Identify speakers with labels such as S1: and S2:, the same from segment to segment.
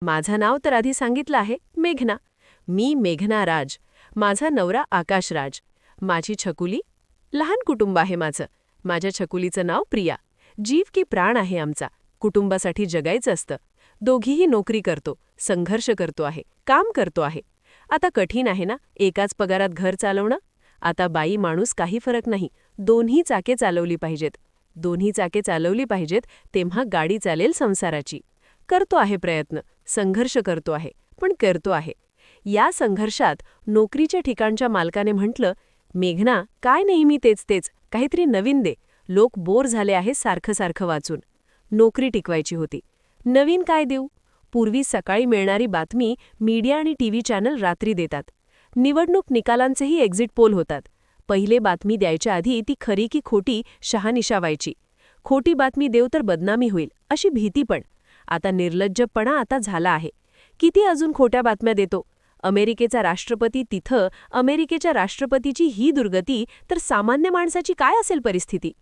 S1: माझं नाव तर आधी सांगितलं आहे मेघना. मी मेघना राज. माझा नवरा आकाश राज. माझी छकुली. लहान कुटुंब आहे माझं. माझ्या छकुलीचं नाव प्रिया. जीव की प्राण आहे आमचा. कुटुंबासाठी जगायचं असतं. दोघीही नोकरी करतो, संघर्ष करतो आहे, काम करतो आहे. आता कठीण आहे ना एकाच पगारात घर चालवणं. आता बाई माणूस काही फरक नाही, दोन्ही चाके चालवली पाहिजेत. दोन्ही चाके चालवली पाहिजेत तेव्हा गाडी चालेल संसाराची. करतो आहे प्रयत्न, संघर्ष करतो आहे, पण करतो आहे. या संघर्षात नोकरीच्या ठिकाणच्या मालकाने म्हटलं, मेघना, काय नेहमी तेच तेच, काहीतरी नवीन दे. लोक बोर झाले आहे सारखं सारखं वाचून. नोकरी टिकवायची होती. नवीन काय देऊ? पूर्वी सकाळी मिळणारी बातमी मीडिया आणि टीव्ही चॅनल रात्री देतात. निवडणूक निकालांचेही एक्झिट पोल होतात. पहिले बातमी द्यायच्या आधी ती खरी की खोटी शहानिशा व्हायची. खोटी बातमी देव तर बदनामी होईल अशी भीती पण. आता निर्लज्जपणा आता झाला आहे. किती अजून खोट्या बातम्या देतो? अमेरिकेचा राष्ट्रपती तिथं, अमेरिकेच्या राष्ट्रपतीची ही दुर्गती, तर सामान्य माणसाची काय असेल परिस्थिती?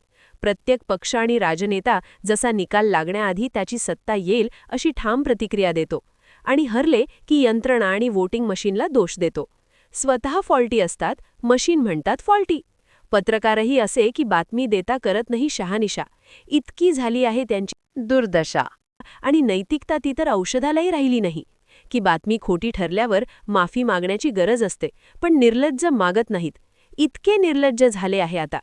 S1: प्रत्येक पक्ष आणि राजनेता जसा निकाल लागण्याआधी त्याची सत्ता येईल अशी ठाम प्रतिक्रिया देतो आणि हरले की यंत्रणा आणि वोटिंग मशीनला दोष देतो. स्वतः फॉल्टी असतात, मशीन म्हणतात फॉल्टी. पत्रकारही असे की बातमी देता करत नाही शहानिशा. इतकी झाली आहे त्यांची दुर्दशा. आणि नैतिकता ती तर औषधालाही राहिली नाही. की बातमी खोटी ठरल्यावर माफी मागण्याची गरज असते, पण निर्लज्ज मागत नाहीत. इतके निर्लज्ज झाले आहे आता.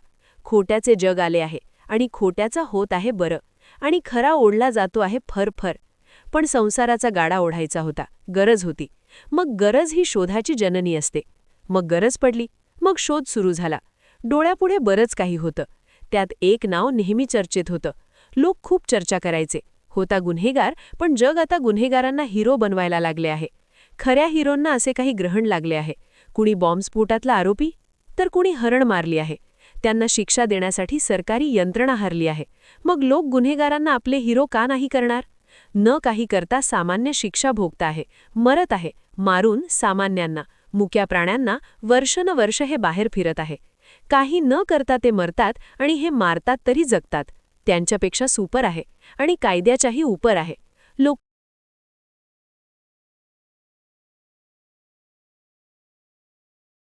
S1: खोट्याचे जग आले आहे आणि खोट्याचा होत आहे बरं, आणि खरा ओढला जातो आहे फरफर. पण संसाराचा गाडा ओढायचा होता, गरज होती. मग गरज ही शोधाची जननी असते. मग गरज पडली, मग शोध सुरू झाला. डोळ्यापुढे बरंच काही होतं. त्यात एक नाव नेहमी चर्चेत होतं. लोक खूप चर्चा करायचे. होता गुन्हेगार, पण जग आता गुन्हेगारांना हिरो बनवायला लागले आहे. खऱ्या हिरोंना असे काही ग्रहण लागले आहे. कुणी बॉम्बस्फोटातला आरोपी, तर कुणी हरण मारली आहे. त्यांना शिक्षा देण्यासाठी सरकारी यंत्रणा हरली आहे. मग लोक गुन्हेगारांना आपले हिरो का नाही करणार? न काही करता सामान्य शिक्षा भोगता आहे, मरत आहे, मारून सामान्यांना, मुक्या प्राण्यांना वर्षानुवर्ष हे बाहेर फिरत आहे. काही न करता ते मरतात आणि हे मारतात तरी जगतात. त्यांच्यापेक्षा सुपर आहे आणि कायद्याच्याही उपर आहे. लोक